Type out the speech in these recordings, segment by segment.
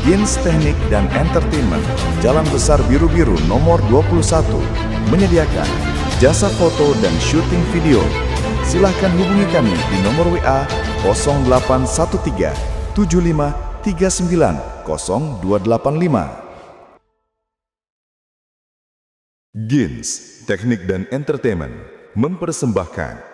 Gins Teknik dan Entertainment, Jalan Besar Biru-Biru nomor 21, menyediakan jasa foto dan syuting video. Silahkan hubungi kami di nomor WA 0813 75 39 0285. Gins Teknik dan Entertainment mempersembahkan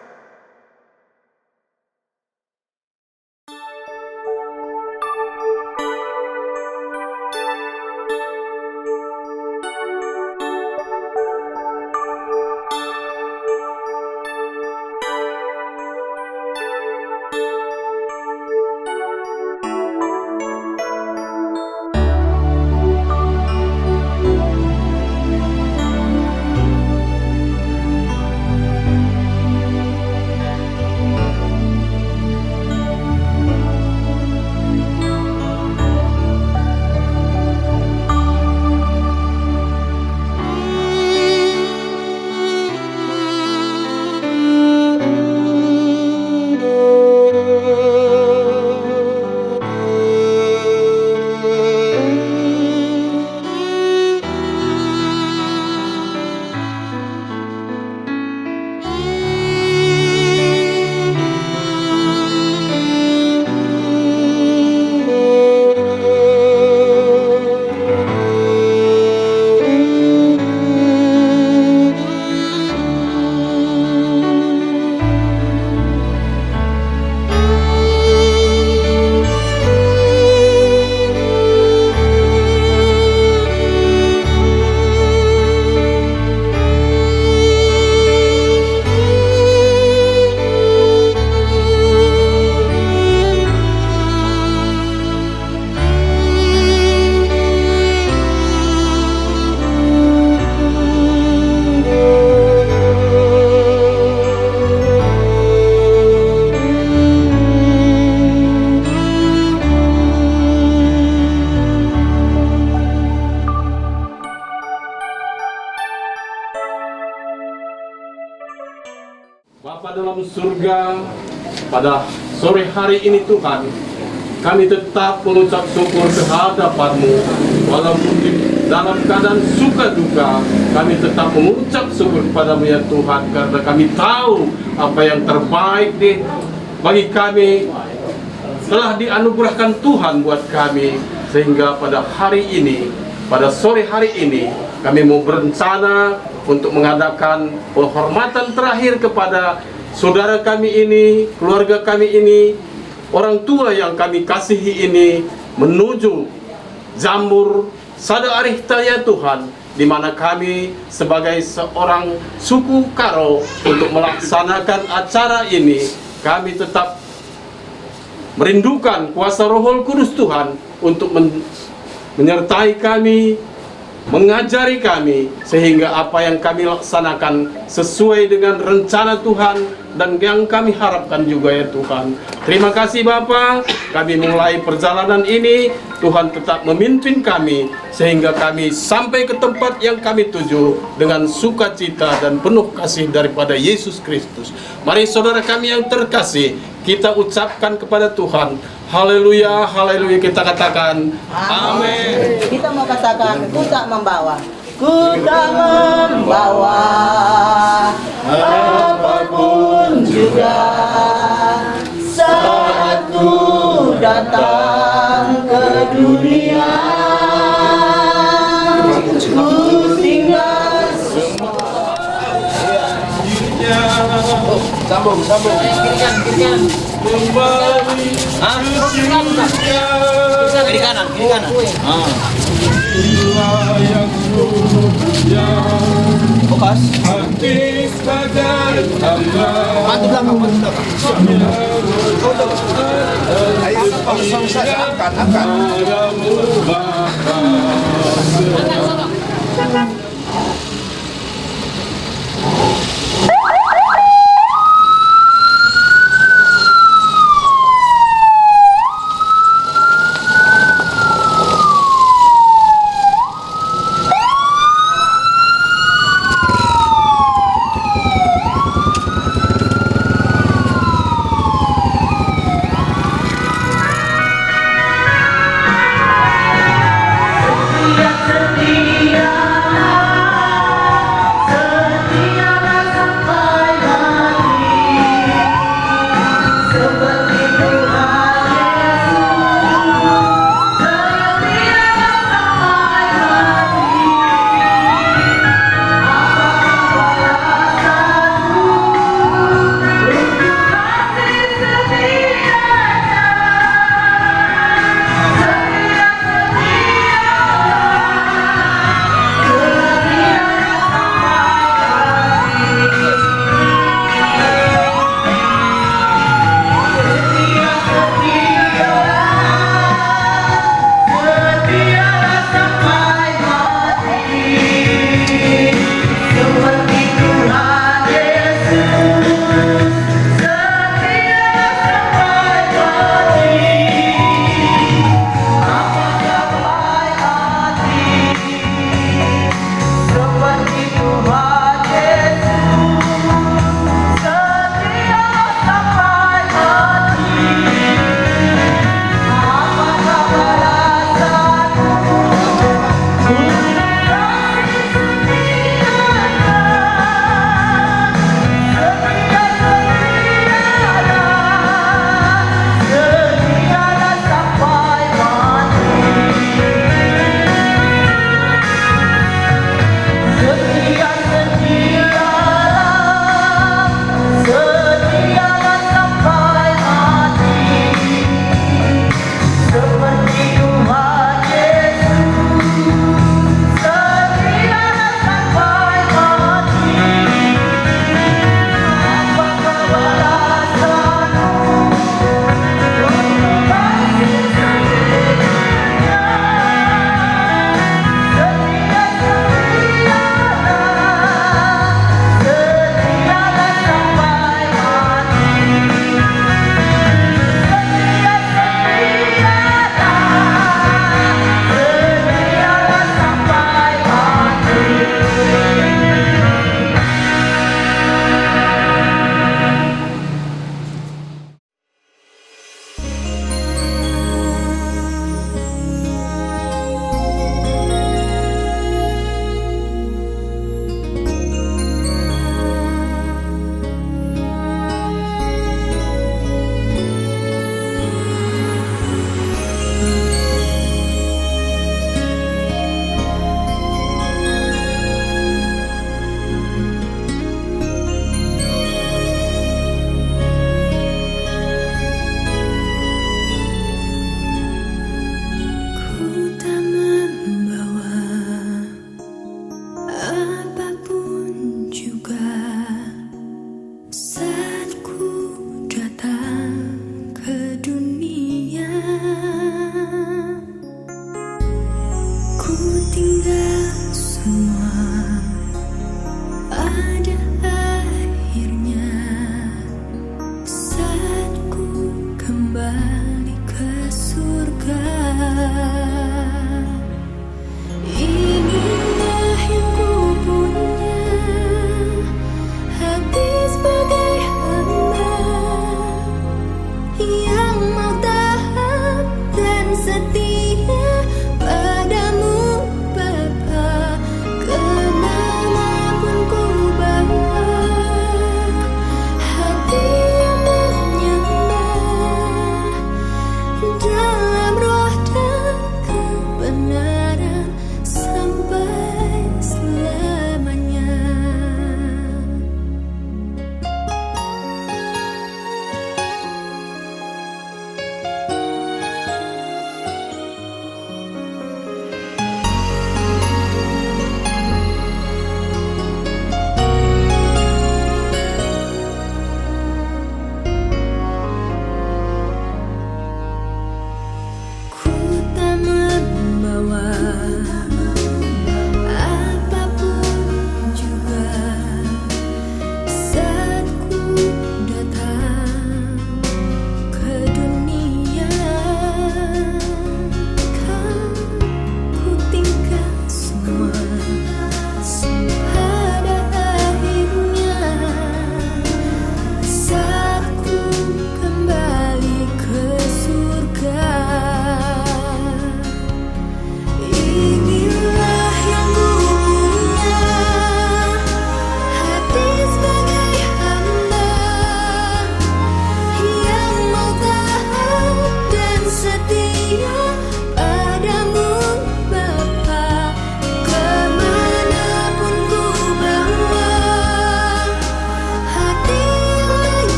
Bapa dalam surga, pada sore hari ini Tuhan, kami tetap mengucap syukur kehadapan-Mu. Walaupun dalam keadaan suka duka, kami tetap mengucap syukur kepada-Mu ya Tuhan, karena kami tahu apa yang terbaik bagi kami telah dianugerahkan Tuhan buat kami. Sehingga pada hari ini, pada sore hari ini, kami mau berencana untuk mengadakan penghormatan terakhir kepada saudara kami ini, keluarga kami ini, orang tua yang kami kasihi ini, menuju Jambur Sada Arihta ya Tuhan, di mana kami sebagai seorang suku Karo untuk melaksanakan acara ini, kami tetap merindukan kuasa Roh Kudus Tuhan untuk menyertai kami, mengajari kami, sehingga apa yang kami laksanakan sesuai dengan rencana Tuhan dan yang kami harapkan juga ya Tuhan. Terima kasih Bapa, kami mulai perjalanan ini, Tuhan tetap memimpin kami sehingga kami sampai ke tempat yang kami tuju dengan sukacita dan penuh kasih daripada Yesus Kristus. Mari saudara kami yang terkasih, kita ucapkan kepada Tuhan, haleluya, haleluya, kita katakan amin. Kita mau katakan, ku tak membawa, ku tak membawa apapun juga saat ku datang ke dunia. Ku tinggal semua. Sambung. Kiri kanan. Kiri kanan. Fokus. Bantu belakang. Ayo, langsung saja angkat.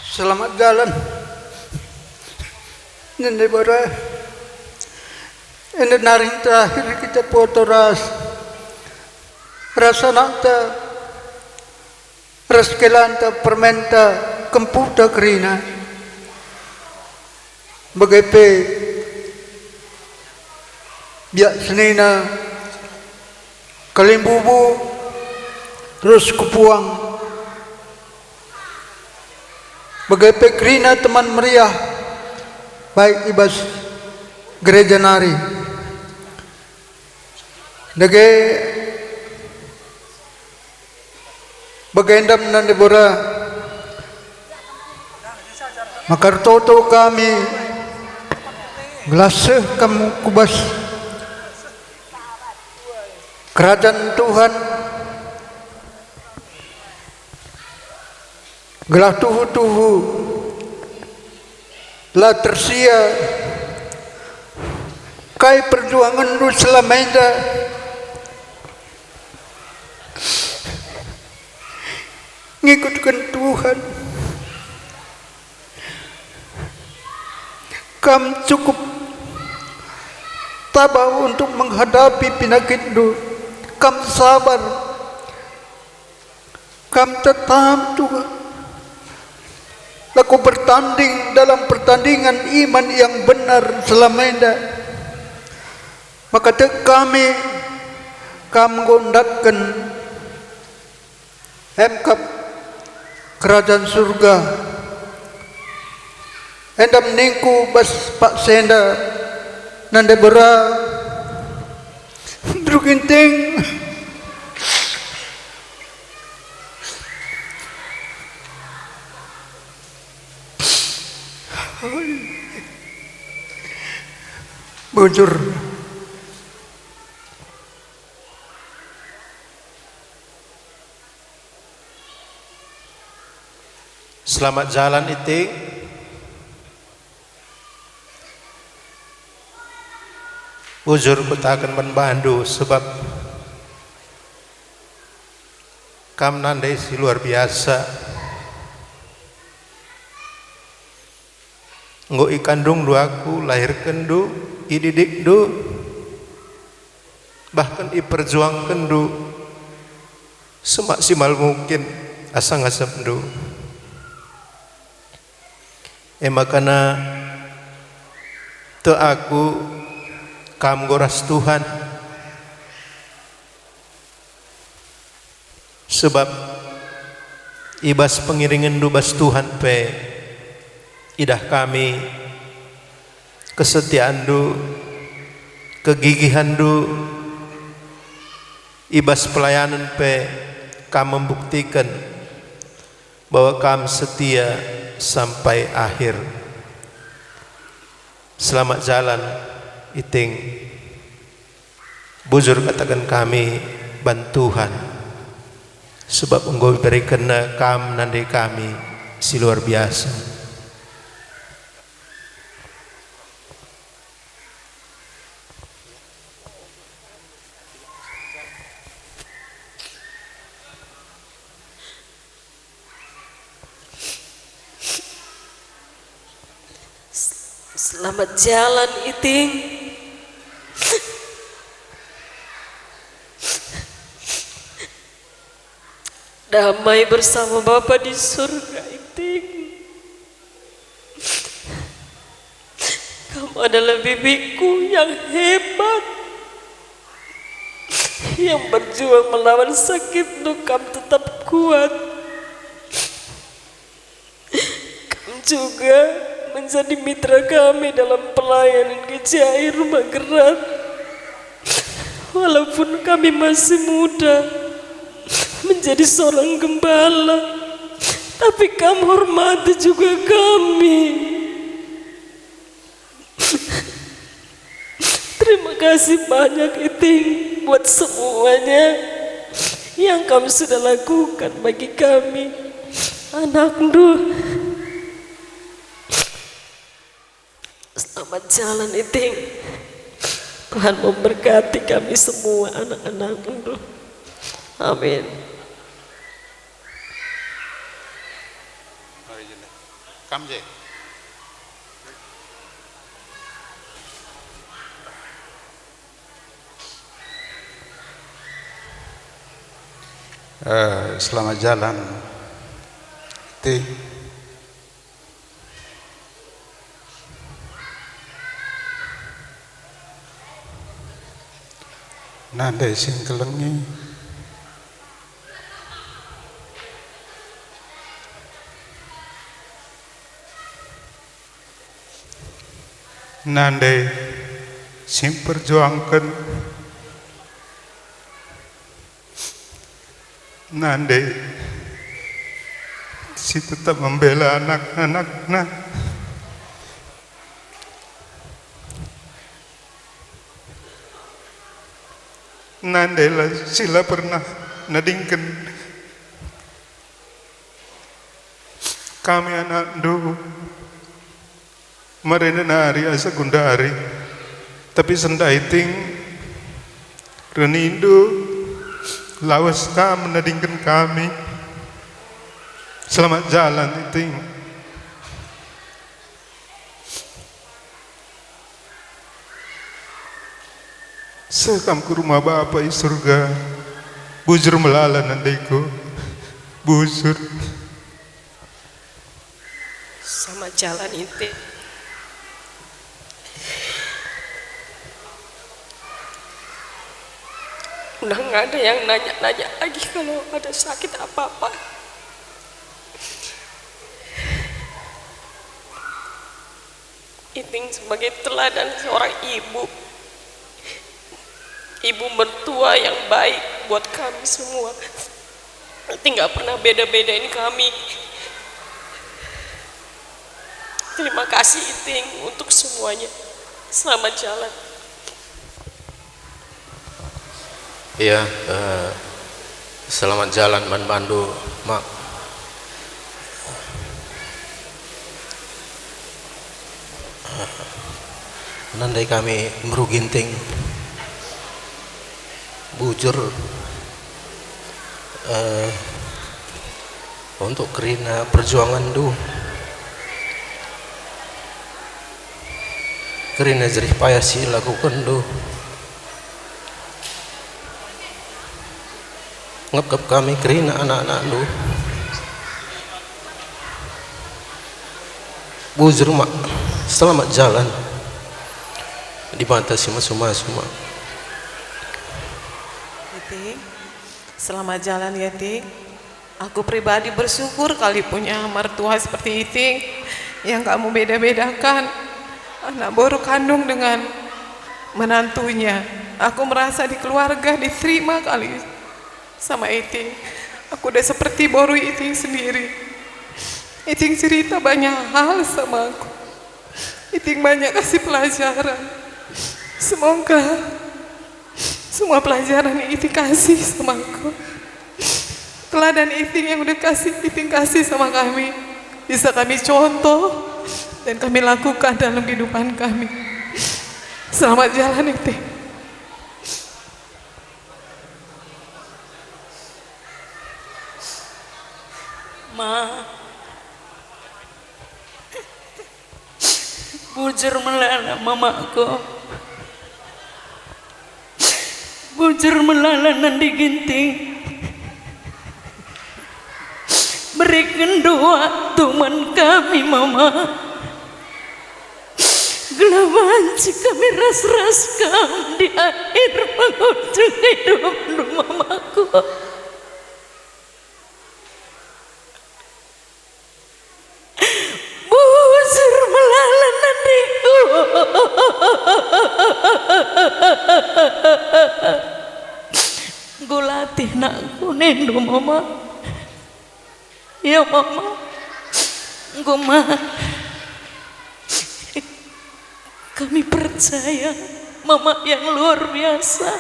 Selamat jalan. Ini bara. Ini naring terakhir kita foto rasa nata raskelanta permenta kemputa kerina bagape biak senina kalimbubu terus kupuang bagape kerina teman meriah baik ibas gereja nari nage bagendam nan debora makartoto kami gelaseh kamu kubas kerajaan Tuhan gelah tuhu-tuhu lah tersia kai perjuangan lu selamanya ngikutkan Tuhan. Kamu cukup tabah untuk menghadapi penyakit itu. Kamu sabar. Kamu tetap Tuhan. Laku bertanding dalam pertandingan iman yang benar selamanya. Maka kami gondatkan MKP kerajaan surga endam ningku bas Pak Senda nanda bera drukinting bujur selamat jalan iting. Bujur betakan membantu sebab kam nandai si luar biasa. Nggo ikandung duaku lahirkan du, ididik du, bahkan iperjuangkan du semaksimal mungkin asa ngasep du. Makana te aku kam goras Tuhan sebab ibas pengiringan dubas Tuhan pe idah kami kesetiaan du kegigihan du ibas pelayanan pe kam membuktikan bahwa kam setia sampai akhir. Selamat jalan iting. Bujur katakan kami bantuhan sebab engkau berikan kam nandai kami si luar biasa. Selamat jalan iting. Damai bersama Bapa di surga iting. Kamu adalah bibiku yang hebat, yang berjuang melawan sakit, kamu tetap kuat. Kamu juga menjadi mitra kami dalam pelayanan GCI Rumah Gerak. Walaupun kami masih muda menjadi seorang gembala, tapi kamu hormati juga kami. Terima kasih banyak iting buat semuanya yang kamu sudah lakukan bagi kami, anak Nuh. Selamat jalan iting. Tuhan memberkati kami semua anak-anak Nuh. Amin. Kamje. Selamat jalan. Nanda sing kelengi Nanda sing perjuangkan Nanda si tetap membela anak-anaknya. Nandela sila pernah nadingkan kami anak do marina nari asa gundari tapi sendaiting renindo lawas kam nadingkan kami. Selamat jalan iting. Sekam ke rumah Bapa di surga, bujur melala nandiku, bujur. Sama jalan itu. Udah nggak ada yang nanya-nanya lagi kalau ada sakit apa-apa. Iting sebagai teladan seorang ibu. Ibu mertua yang baik buat kami semua. Iting nggak pernah beda-bedain kami. Terima kasih Iting untuk semuanya. Selamat jalan. Iya, selamat jalan Man Bandu, Mak. Nandai kami meruginting bujur untuk kerina perjuangan du kerina jerih payah si lakukan du ngep kami kerina anak-anak du bujur mak selamat jalan dibatasi semua. Iting, selamat jalan ya Ting. Aku pribadi bersyukur kali punya mertua seperti Iting yang kamu beda-bedakan anak baru kandung dengan menantunya. Aku merasa di keluarga diterima kali sama Iting. Aku udah seperti baru Iting sendiri. Iting cerita banyak hal sama aku. Iting banyak kasih pelajaran. Semoga semua pelajaran yang Iting kasih sama aku, teladan Iting yang udah Iting kasih sama kami, bisa kami contoh dan kami lakukan dalam kehidupan kami. Selamat jalan Iting. Ma, bujur melala mamaku. Bujur melala nandi ginting. Berikan doa teman kami mama. Gelawan kami ras-ras kam di akhir penghujung hidup mamaku. Bujur melala nandiku. Gulatih nakku nendo mama. Ya mama, goma. Kami percaya mama yang luar biasa.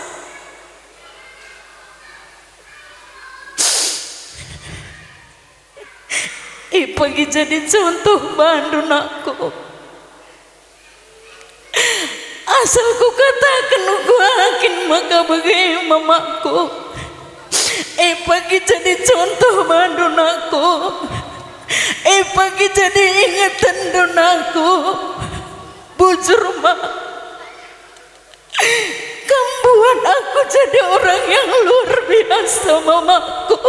Pagi jadi contoh bandu nakku. Asal ku katakan ku akin maka bagi mamaku. Pagi jadi contoh bandu nakku. pagi jadi ingatan donaku. Bujur mak, kamu buat aku jadi orang yang luar biasa mamaku.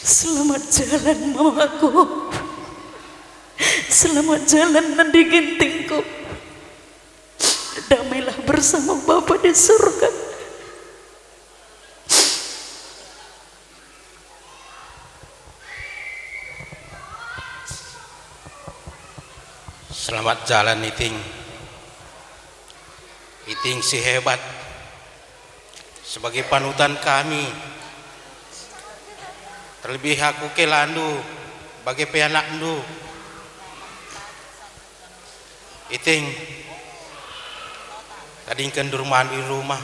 Selamat jalan mamaku. Selamat jalan nanti gentingku. Damailah bersama Bapa di surga. Selamat jalan Iting. Iting si hebat. Sebagai panutan kami. Terlebih aku Kelandu bagi pianak ndu. Iting tadi kendur mandi rumah.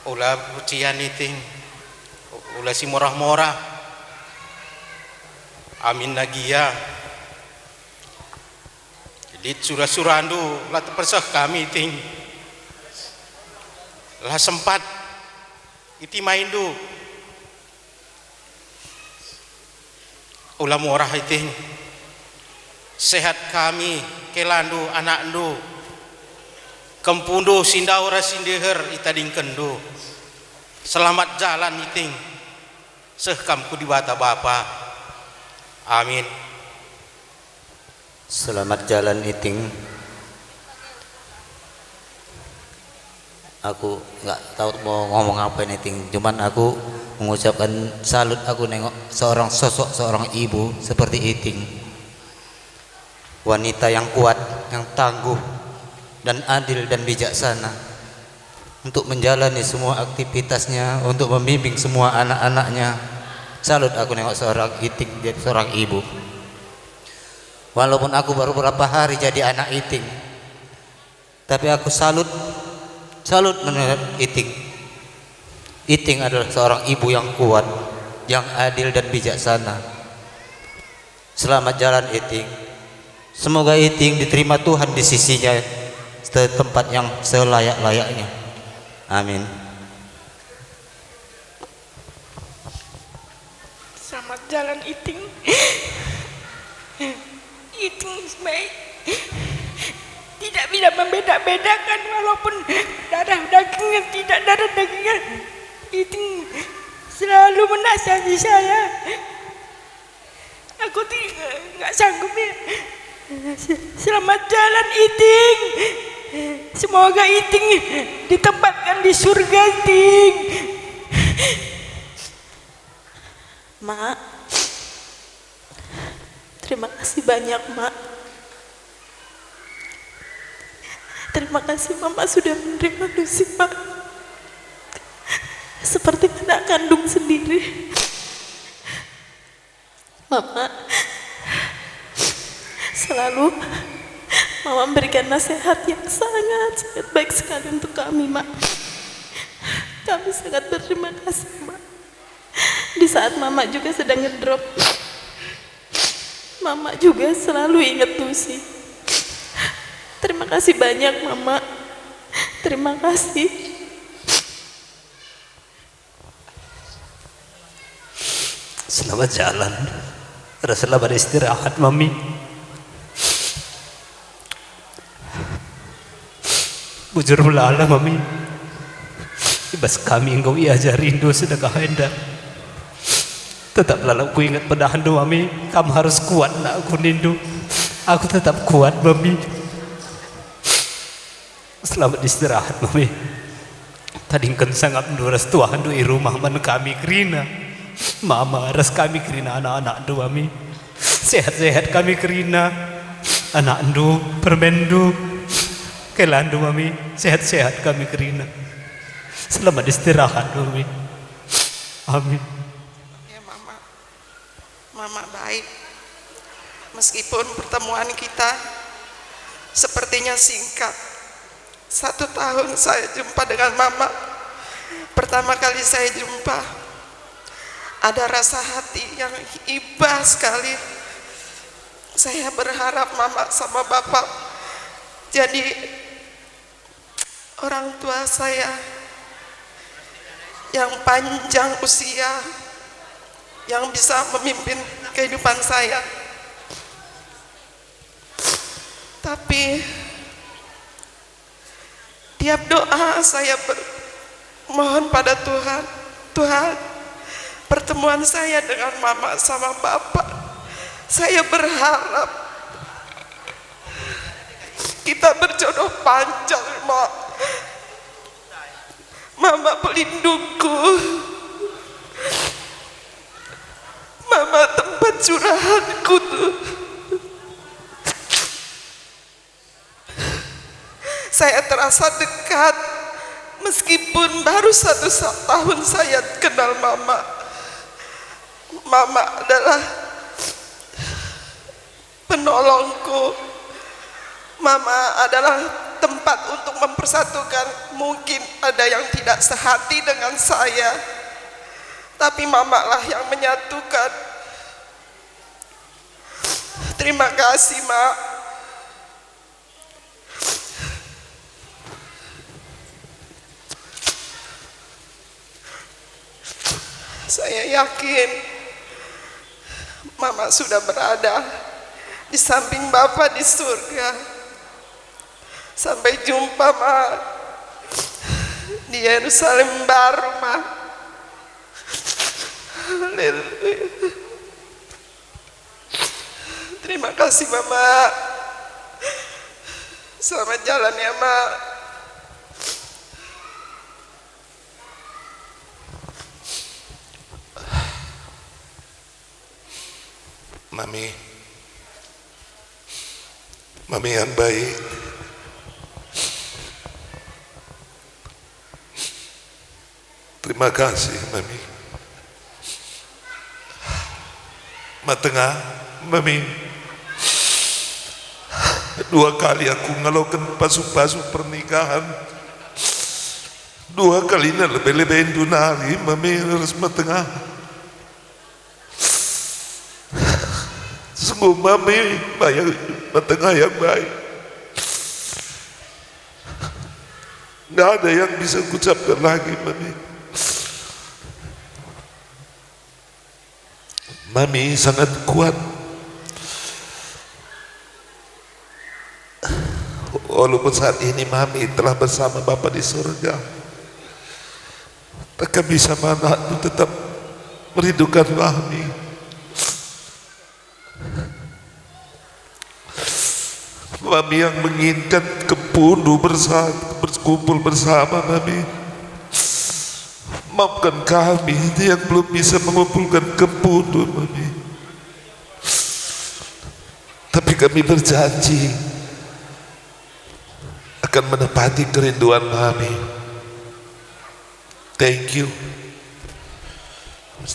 Ulah pucian Iting. Ulah si morah-morah. Amin nagia. Di surah-surandu lah terpersah kami Iting. Lah sempat iti maindu. Ulah morah Iting. Sehat kami Kelandu anak ndu. Kempundu sindaura sindeher itading kendu. Selamat jalan Iting. Sehkamku di bata Bapa. Amin. Selamat jalan Iting. Aku nggak tahu mau ngomong apa ini Iting. Cuman aku mengucapkan salut. Aku nengok seorang sosok, seorang ibu seperti Iting. Wanita yang kuat, yang tangguh, dan adil dan bijaksana untuk menjalani semua aktivitasnya, untuk membimbing semua anak-anaknya. Salut aku nengok seorang Iting, jadi seorang ibu. Walaupun aku baru beberapa hari jadi anak Iting, tapi aku salut menurut Iting. Iting adalah seorang ibu yang kuat, yang adil dan bijaksana. Selamat jalan Iting. Semoga Iting diterima Tuhan di sisinya di tempat yang selayak-layaknya. Amin. Selamat jalan Iting. Iting baik. Tidak bisa membeda-bedakan walaupun darah dagingnya tidak darah dagingnya. Iting selalu menasihati saya. Aku nggak sanggup ya. Selamat jalan Iting. Semoga Iting ditempatkan di surga Iting. Mak, terima kasih banyak Mak. Terima kasih Mama sudah menerima Lucy Mak, seperti anak kandung sendiri. Mama selalu Mama memberikan nasihat yang sangat baik sekali untuk kami Mak. Kami sangat berterima kasih Mak. Di saat Mama juga sedang ngedrop, Mama juga selalu ingat Lucy. Terima kasih banyak Mama. Terima kasih. Selamat jalan. Selamat istirahat Mami. Bujur mulala Mami. Ibas kami engkau iajari Indo sedekah hendak. Tetaplah aku ingat pedahan do Mami. Kamu harus kuat nak aku nindu. Aku tetap kuat Mami. Selamat istirahat Mami. Tadi kan sangat menduras Tuhan do i rumah man kami kerina. Mama ras kami kerina anak-anak do Mami. Sehat-sehat kami kerina. Anak do permendu. Kelandu Mami. Sehat-sehat kami kerina. Selamat istirahat Mami. Amin. Mama baik. Meskipun pertemuan kita sepertinya singkat. 1 tahun saya jumpa dengan Mama. Pertama kali saya jumpa, ada rasa hati yang iba sekali. Saya berharap Mama sama Bapak jadi orang tua saya yang panjang usia, yang bisa memimpin kehidupan saya. Tapi tiap doa saya mohon pada Tuhan, Tuhan, pertemuan saya dengan mama sama bapak, saya berharap kita berjodoh panjang, Mak. Mama pelindungku, mama tempat curahanku tuh. Saya terasa dekat meskipun baru 1 tahun saya kenal mama. Mama adalah penolongku. Mama adalah tempat untuk mempersatukan. Mungkin ada yang tidak sehati dengan saya, tapi mama lah yang menyatukan. Terima kasih, Mak. Saya yakin mama sudah berada di samping Bapa di surga. Sampai jumpa, Mak, di Yerusalem baru, Mak. Haleluya. Terima kasih, Mama. Selamat jalan ya, Mak. Mami yang baik. Terima kasih, Mami. Matengah, Mami. 2 kali aku ngeluhkan pasu-pasu pernikahan. 2 kali ini lebih-lebihin dunari, Mami harus matengah. Sungguh Mami banyak matengah yang baik. Nggak ada yang bisa kucapkan lagi, Mami. Mami sangat kuat. Walaupun saat ini Mami telah bersama Bapa di surga, takkan bisa mana itu tetap merindukan Mami. Mami yang menginginkan berkumpul bersama, Mami. Maafkan kami yang belum bisa mengumpulkan kebundu, Mami. Tapi kami berjanji akan menepati kerinduan Mami. Thank you.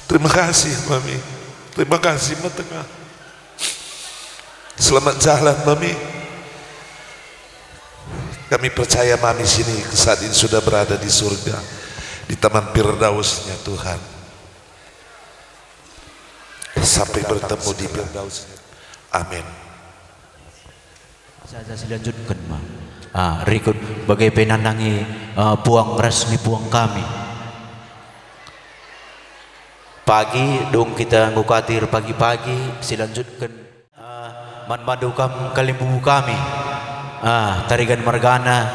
Terima kasih, Mami. Terima kasih, Matengah. Selamat jalan, Mami. Kami percaya Mami sini saat ini sudah berada di surga, di taman Firdausnya Tuhan. Sampai bertemu di Firdausnya. Amin. Saya lanjutkan, Ma. Berikut bagai penandangi puang resmi puang kami. Pagi dong kita ngukatir pagi-pagi silanjutkan manmadukam kalimbu kami. Tarigan margana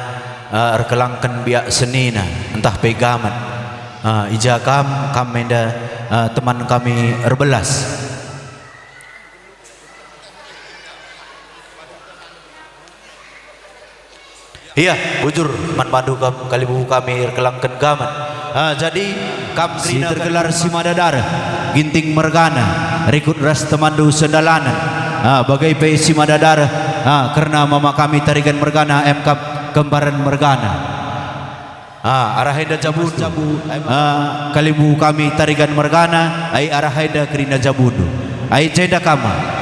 erkelangkan biak senina entah pegaman ijakam kamenda teman kami erbelas. Iya, bujur manmadukam kalimbu kami erkelangkan gaman. Jadi kam si tergelar si madadar ginting mergana rikut ras temandu sendalanan bagai pe si madadar karena mama kami tarigan mergana kembaran mergana araheda jabundu kalimbu kami tarigan mergana ai araheda kerina jabundu ai ceda kama.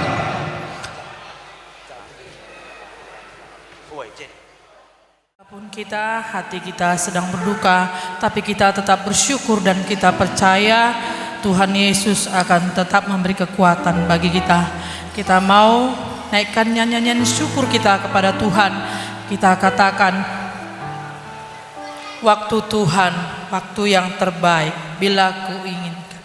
Kita, hati kita sedang berduka, tapi kita tetap bersyukur dan kita percaya Tuhan Yesus akan tetap memberi kekuatan bagi kita. Kita mau naikkan nyanyian syukur kita kepada Tuhan. Kita katakan, waktu Tuhan, waktu yang terbaik bila ku inginkan.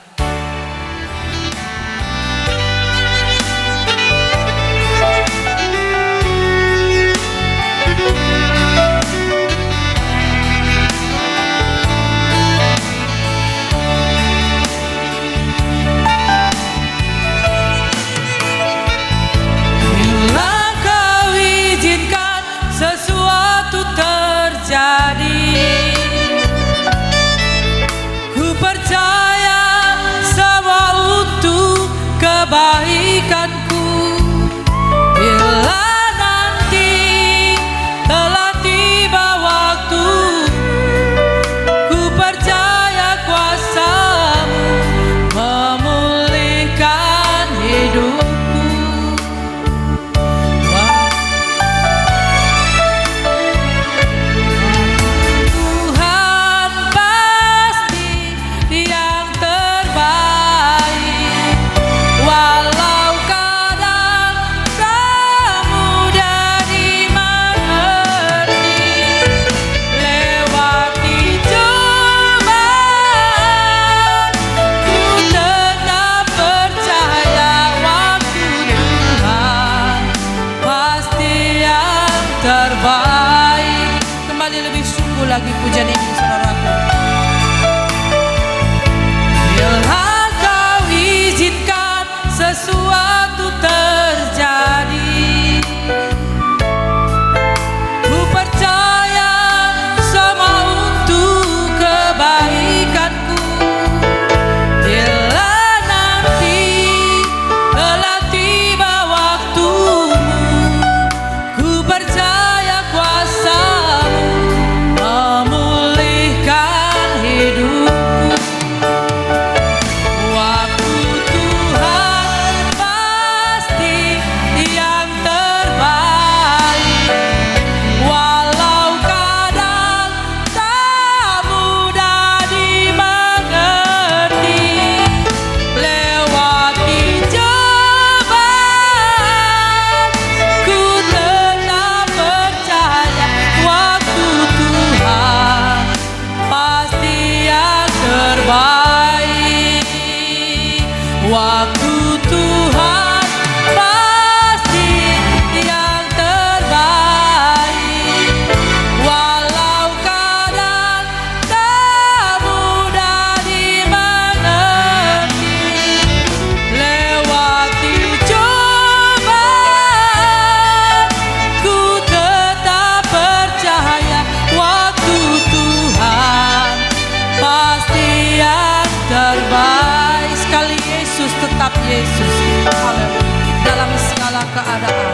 Yesus. Haleluya. Dalam segala keadaan,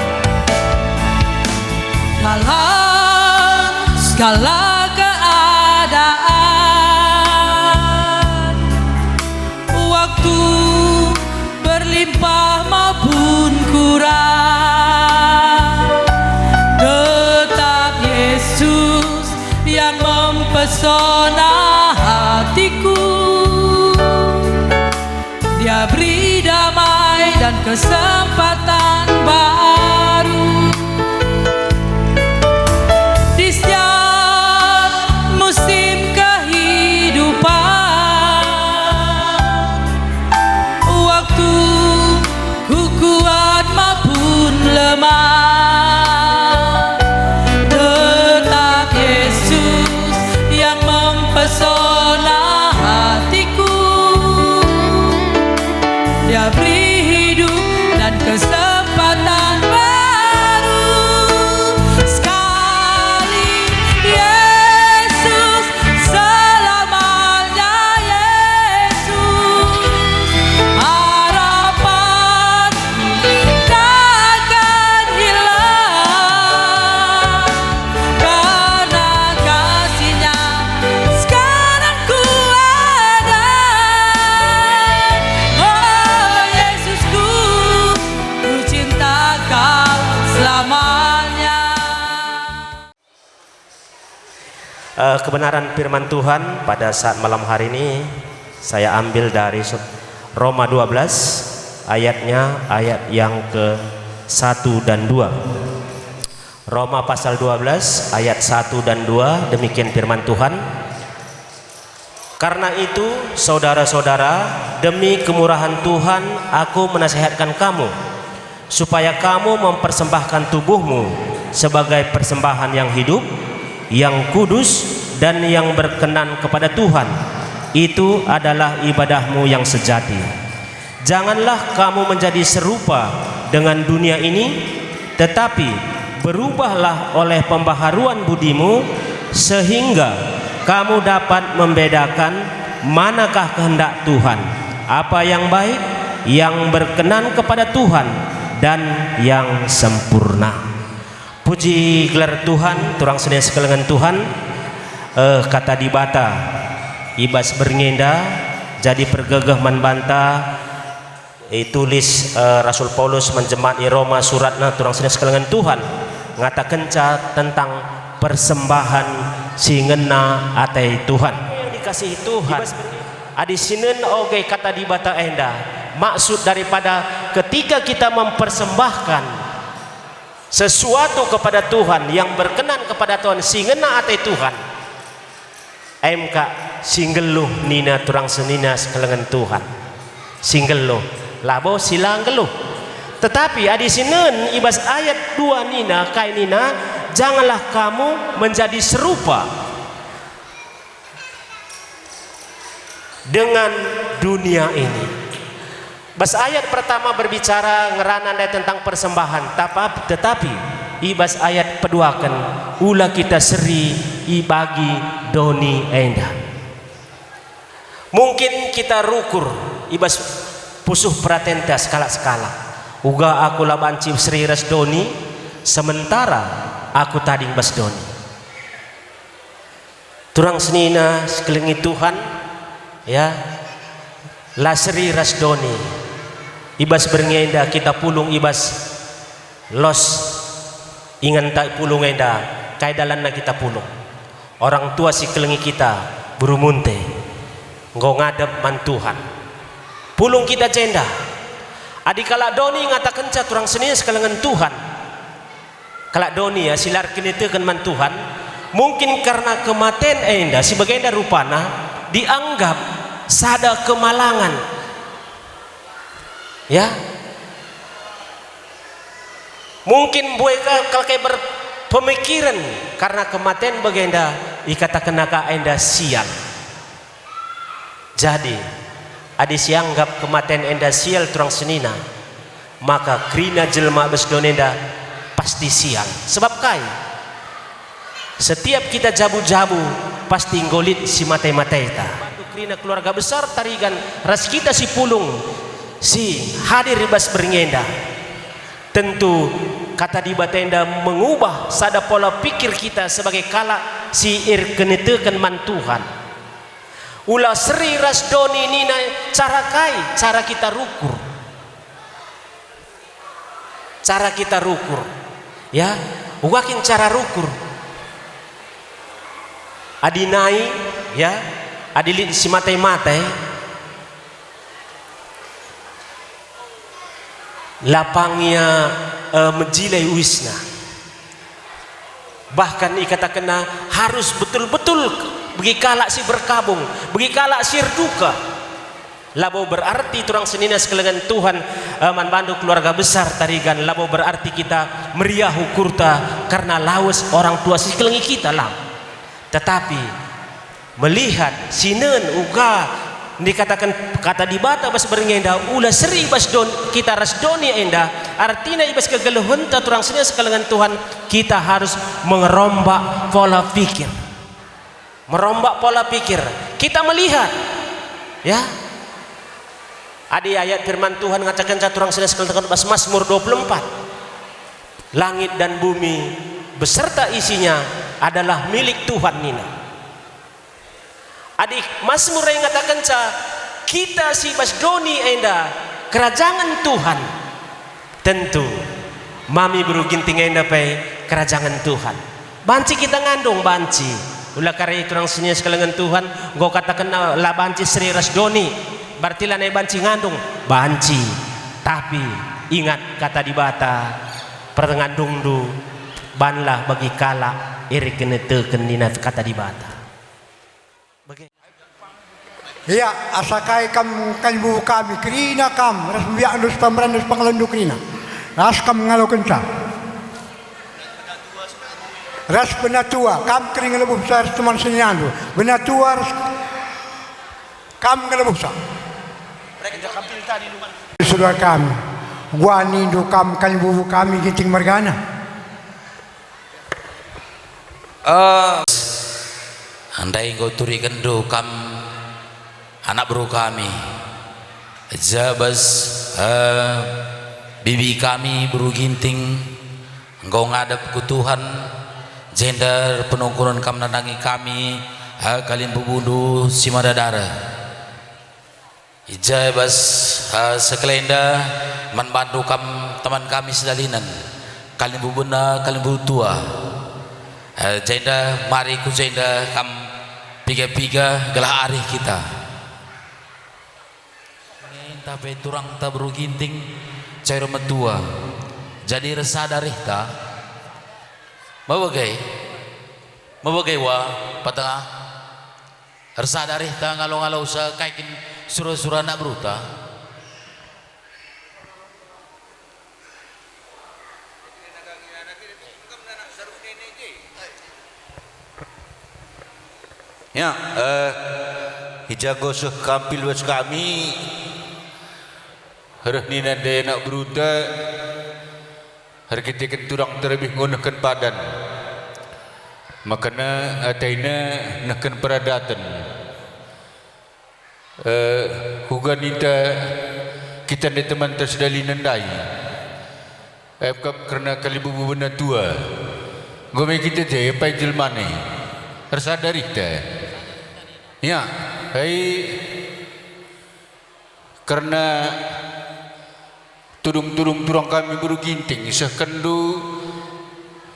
dalam segala keadaan, waktu berlimpah maupun kurang, tetap Yesus yang mempesona hatiku. Dia beri damai dan kesempatan baru di setiap musim kehidupan. Waktu ku kuat maupun lemah, tetap Yesus yang mempesona hatiku. Dia beri hidup dan kesempatan baru sekali. Yesus selamanya, Yesus harapan takkan hilang karena kasih-Nya sekarang ku ada. Oh Yesusku, ku cinta Kau selamanya. Kebenaran firman Tuhan pada saat malam hari ini saya ambil dari Roma 12 ayatnya, ayat yang ke-1 dan 2. Roma pasal 12 ayat 1 dan 2, demikian firman Tuhan. Karena itu saudara-saudara, demi kemurahan Tuhan aku menasihatkan kamu supaya kamu mempersembahkan tubuhmu sebagai persembahan yang hidup, yang kudus dan yang berkenan kepada Tuhan. Itu adalah ibadahmu yang sejati. Janganlah kamu menjadi serupa dengan dunia ini, tetapi berubahlah oleh pembaharuan budimu, sehingga kamu dapat membedakan manakah kehendak Tuhan, apa yang baik, yang berkenan kepada Tuhan, dan yang sempurna. Puji gelar Tuhan, turang sedaya sekalian Tuhan. Kata dibata ibas berngenda jadi pergegah membantah. Tulis Rasul Paulus menjemaat di Roma suratna turang sedaya sekalian Tuhan ngatakan tentang persembahan singena atai Tuhan yang dikasihi Tuhan. Adi sinen oge kata dibata enda, maksud daripada ketika kita mempersembahkan sesuatu kepada Tuhan yang berkenan kepada Tuhan singena atai Tuhan, MK singgeluh nina turang senina sekalian Tuhan, singgeluh labo silang geluh. Tetapi adi sinen ibas ayat 2 nina kai nina, janganlah kamu menjadi serupa dengan dunia ini. Bas ayat pertama berbicara ngeranan tentang persembahan, tetapi ibas ayat peduakan ulah kita seri ibagi doni enda. Mungkin kita rukur ibas pusuh pratenta skala-skala. Uga aku labanci seri ras doni, sementara aku tadi bas doni. Turang senina sekelingi Tuhan ya, lasri ras doni. Ibas berngenda kita pulung ibas los ingan tak pulung enda kai dalan na kita pulung. Orang tua si kelengi kita berumunte nggo ngadep man Tuhan pulung kita jenda. Adikala doni ngatakan caturang seni sekalengan Tuhan kalak doni ya silar kinitekan man Tuhan. Mungkin karena kematian enda sebagai enda rupana dianggap sada kemalangan ya, mungkin bueka kalau kayak berpemikiran karena kematian bagenda dikatakan naka enda sial. Jadi adi sianggap kematian enda sial turang senina, maka krina jelma besdonenda pasti sial. Sebab kai setiap kita jabu-jabu pasti ngolit si matai-matai ta. Krina keluarga besar tarigan ras kita si pulung si hadir bas beringenda. Tentu kata di batenda mengubah sada pola pikir kita sebagai kala si irkenetekan man Tuhan. Ulah seri rasdoni nina cara kita rukur. Cara kita rukur. Ya, wakin cara rukur. Adinai ya, adili si matai-matai. Lapangnya menjilai wisna. Bahkan ikatakan harus betul-betul bagi kalak si berkabung, bagi kalak si duka. Labo berarti turang senina sekalian Tuhan man bandu keluarga besar tarigan. Labo berarti kita meriah hukurta karena lawas orang tua sekalian kita lah. Tetapi melihat sinen uga dikatakan kata di bata bas beringenda ulah seri bas don kita rasdoni enda artinya ibas kegeluhun turang senina sekalian Tuhan. Kita harus merombak pola pikir, merombak pola pikir. Kita melihat ya, ada ayat firman Tuhan mengatakan caturang senina sekalian Tuhan bas Mazmur 24, langit dan bumi beserta isinya adalah milik Tuhan nina. Adik Mazmur yang mengatakan kita si basdoni enda kerajaan Tuhan. Tentu mami beruginting enda pe kerajaan Tuhan. Banci kita ngandung banci. Ulah karya itu orang sini sekalian Tuhan. Gua katakan lah banci seri rasdoni. Berarti lah naik banci ngandung banci. Tapi ingat kata di bata pertengahan dungdu banlah bagi kala iri kene teken nina kata di bata. Ya, asakai kam kan bu kami krina kam ras biak dus pamran dus panglendu krina. Ras kam ngalo kenca. Ras penatua kam kring lebuh besar teman senyandu. Benatua ras kam ngalebuh besar. Mereka kampil tadi luman. Saudara kami, gua nindu kam kan bu kami ginting margana. Andai kau turikan do kam anak bro kami jabas bibi kami buru ginting engkau ngadap ku Tuhan jendar penungkuran kam nandangi kami kalian bubudu si madadara jabas sekelenda membantu kam teman kami sedalinan kalian bubuna kalian butua jenda mari ku jenda kam piga-piga gelah arih kita tapi turang tak beru ginting cair metua jadi resah dari ta mau bagai wa patengah resah dari ta ngalau-ngalau sa kaikin surah-surah nak beruta ya hijago kampil was kami harus ni nande nak beruta harus kita turang terlebih gunakan padan makana ataina nakan peradatan hugan kita kita ni teman tersedali nandai kerana kali bubu benar tua gome kita je apa jelmane harus sadari kita ya hai karena turung kami buru ginting sekendu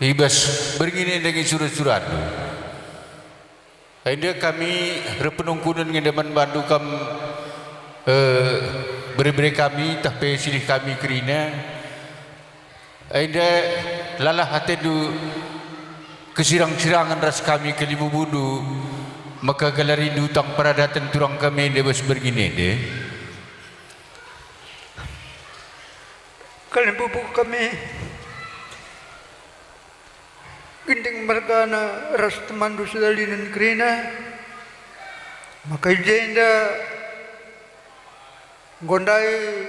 hibas beringin dengan surat-surat Ainda kami repenungkunan ngendaman bandu kam beri-beri kami tapi silih kami kerina Ainda lalah hati du kesirang-sirangan ras kami ke libu budu maka galari dutang peradatan turang kami dia bas begini deh kalian bubuk kami ginting margana ras temandu sedalinan kerina maka jenda gondai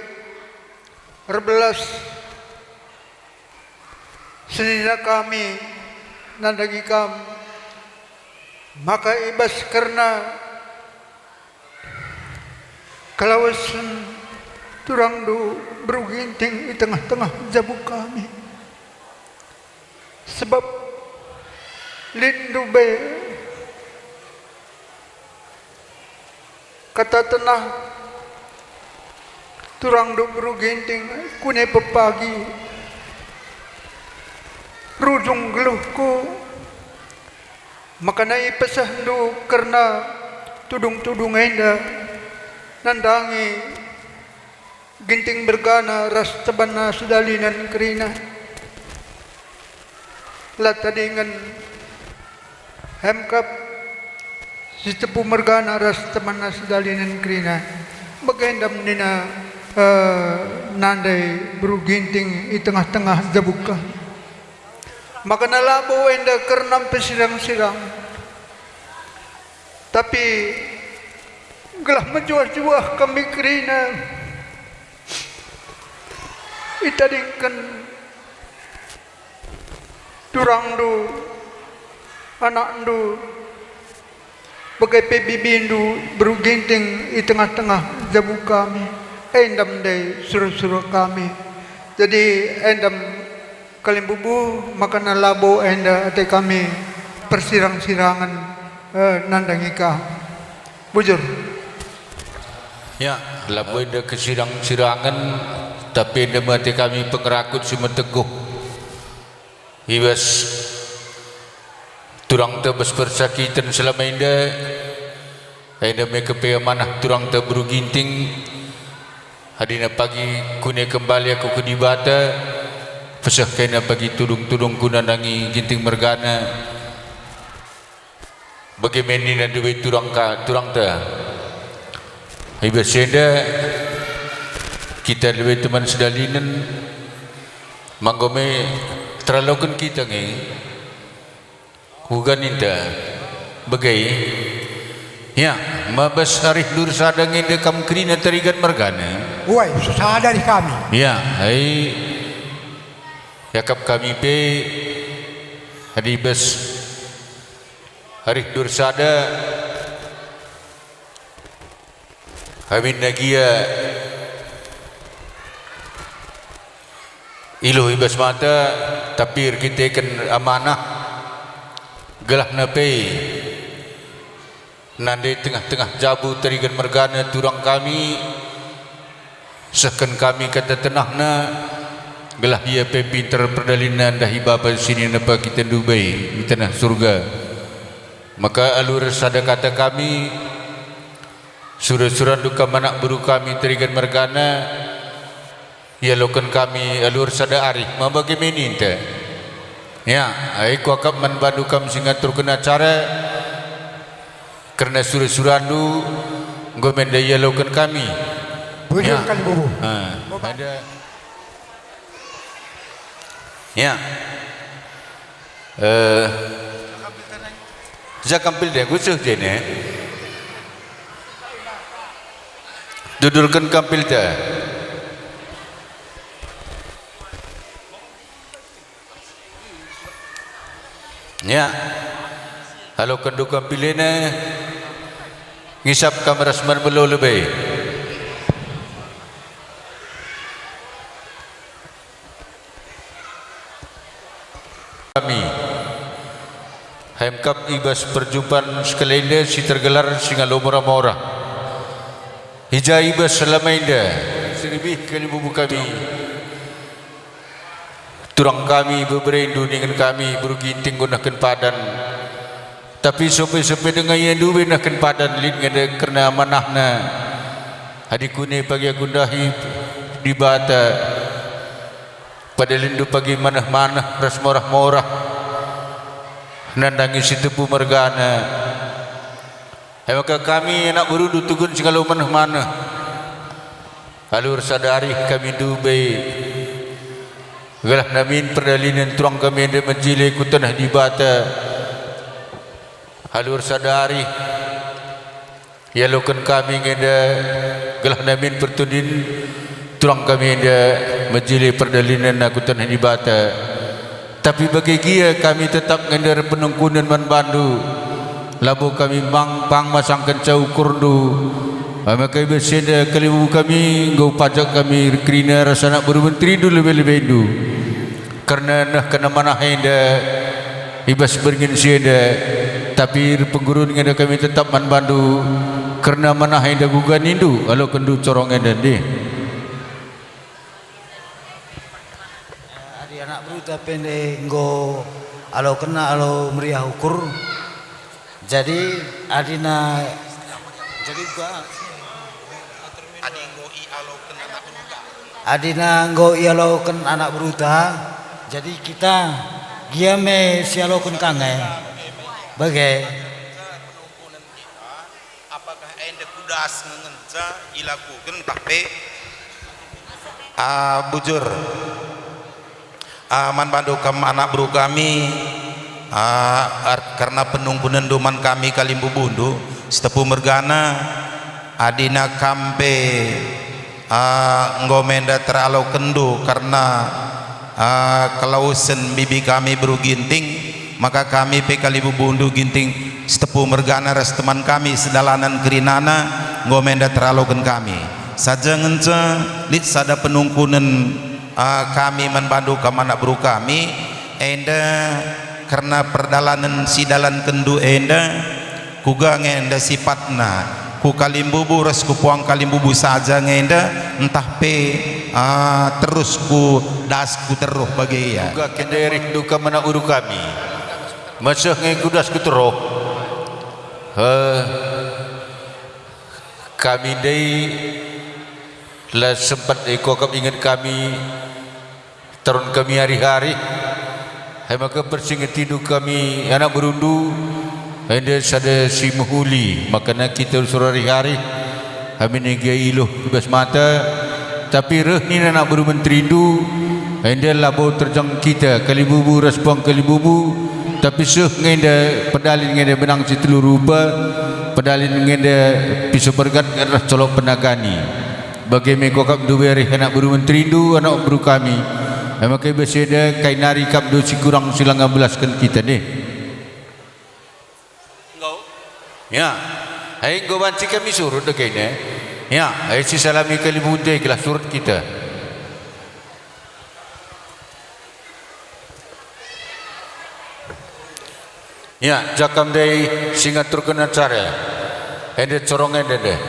berbelas senina kami nandagi kam maka ibas karena kalawasan turang do beruginting di tengah-tengah jabu kami. Sebab lindu be kata tenah turang do beruginting kune pepagi rujung geluhku makanai pesah do karena tudung-tudung enda nandangi ginting bergana ras tabana sudalinan kerina latadingan hemkap sitepu mergana ras tabana sudalinan kerina bagendam nina nandai buru ginting di tengah-tengah jabuka maka nalabo enda kernam pesirang-sirang tapi gelah menjuah-juah kami kerina itadingkan durang du anak du bagai pebibindu beruginting di tengah-tengah jabu kami endam day suruh-suruh kami jadi endam kalimbubu maka nalabo enda ate kami persirang-sirangan nandangika bujur ya labo enda kesirang-sirangan tapi enda mati kami pengerakut si meteguh ibas turang tebes persakitan selama enda me kepe amanah turang te beruginting hadina pagi kune kembali aku ke dibata pesah kena bagi tudung-tudung kunandangi ginting mergana bagaimana duit turang te ibas enda kita lebih teman sedalinan manggome terlalukan kita ngi hugan inda bagai ya mabas hari dur sadang inde kam kerina terigan mergana woi susah dari kami ya hai yakap kami pe hadibas hari dur sada kami nagia ilu ibas mata tapi kita kan amanah gelah nape nande tengah-tengah jabu terigan mergana turang kami sekan kami kata tenahna gelah ia pe pinter perdalinan dah ibaba sini napa kita dubai di tanah surga maka alur sada kata kami surah-surah duka manak buru kami terigan mergana ya lokan kami alur sada arif mabagi meninta ya aku akap manbandu kam singatur kena cara karena surah-surandu gomen daya lokan kami bujur kan bubu ada ya zakampil dia khusus dia ne dudurkan kampil dia ya halo kendukan pilihnya ngisap kamera seman belo lebih kami Hemkap ibas perjumpaan sekalian si tergelar singa lomora-mora hija ibas selama indah seribih kali bubu kami turang kami berberindu dengan kami beruginting gunakan padan tapi sampai-sampai dengan yang duwe nakan padan lin ngada kerana amanahna hadikune pagi agundahi di bata pada lindu pagi manah-manah ras morah-morah nandangi situpu mergana maka kami nak berudu tugun segala manah-manah alur sadari kami dubai galah namin perdalinan turang kami anda menjilai ku tanah di bata halur sadari ya lokan kami anda galah namin pertudin turang kami anda menjilai perdalinan aku tanah di bata tapi bagi dia kami tetap anda penungkunan man bandu labu kami pang masang kencau kurdu Maka bersenda kalimu kami ngau pajak kami kerina rasa nak bermenteri dulu lebih-lebih itu. Karena nak kena mana henda ibas berngin sienda tapi pengguru dengan kami tetap manbandu karena mana henda gugan indu kalau kendu corong enda deh. Adi anak beruta pendek ngau alo kena alo meriah ukur. Jadi adina jadi gua adina nggo ialoken anak beruta jadi kita giame sialoken kange bagai apakah ende kudas ngenca ilakukan tapi bujur man bandu kam anak bru kami karena penungkunan duman kami kalimbu bundu setepu mergana adina kampe ngomenda terlalu kendu karena kelausan bibi kami beru ginting maka kami pekali bubundu ginting setepu mergana res teman kami sedalanan kerinana ngomenda terlalu ken kami saja ngence lit sada penungkunan kami manbandu ke mana beru kami enda karena perdalanan sidalan kendu enda kuga ngenda sifatna ku kalimbubu res ku puang kalimbubu saja ngenda entah pe terus ku das ku teruh bagi ya juga kenderik duka mana uru kami masa nge ku das ku teruh kami dai lah sempat ikut ingat kami turun kami hari-hari maka persingat tidur kami anak berundu ada sada si muhuli makanya kita suruh hari-hari kami negeri iluh bebas mata tapi reh ni nak bermenteri itu ada labo terjang kita kali bubu respon kali bubu tapi seh ngenda pedalin ngenda benang si telur rupa pedalin ngenda pisau bergat arah colok penagani bagi mekokap dua hari anak bermenteri itu anak beru kami maka berseda kainari kap do si kurang silang 15 kan kita deh. Ya, hai go banci kami surut dek ini. Ya, hai si salami kali bude kelah surut kita. Ya, jakam dai singa turkena cara. Ende corong ende deh.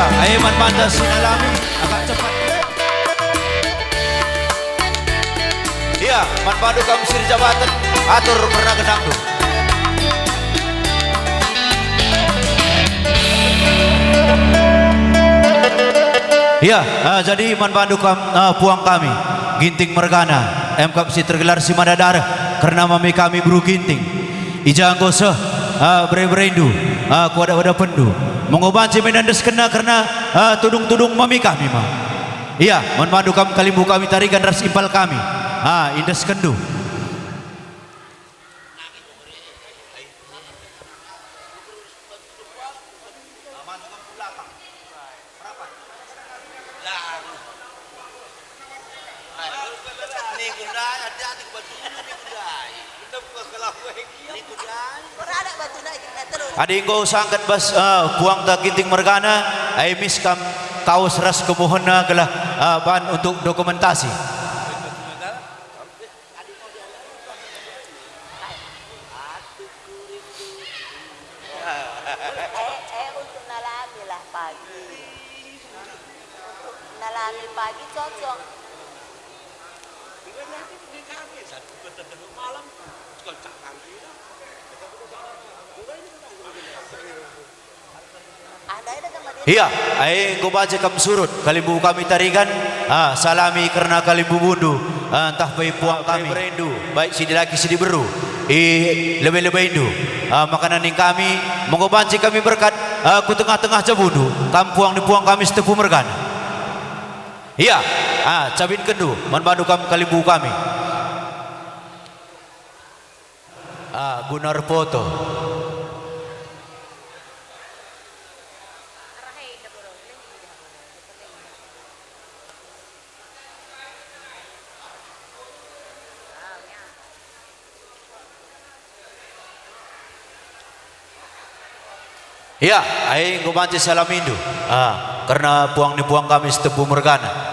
Iya, ayo manpanda sinalami agak cepat. Iya, manpadu kamu sir jabatan atur pernah gedang tuh. Iya, jadi manpadu puang kami Ginting Mergana MKPC tergelar si Madadar karena mami kami buru ginting ijang goseh bre-brendu kuada-wada pendu mengobanci menandes kena karena tudung-tudung mami kami mah. Iya, manpadu kami kalimbu kami tarikan ras impal kami indes kendu. Adi engkau sangkat bas puang ta Ginting Mergana ai miskam kaos ras kemohonna gelah bahan untuk dokumentasi. Untuk nalami lah pagi. Nalami pagi cocok. Iya, ai engkau baca kam surut kalimbu kami tarikan salami karena kalimbu bundu entah baik puang kami berendu baik sidi laki sidi beru lebih-lebih indu makanan yang kami mengobanci kami berkat ku tengah-tengah cabundu kampuang di puang kami setepu Mergana. Iya, cabin kendu manpadu kam kalimbu kami gunar foto. Ya, aing gobanci salamindu. Karena puang ni puang kami setepu Mergana.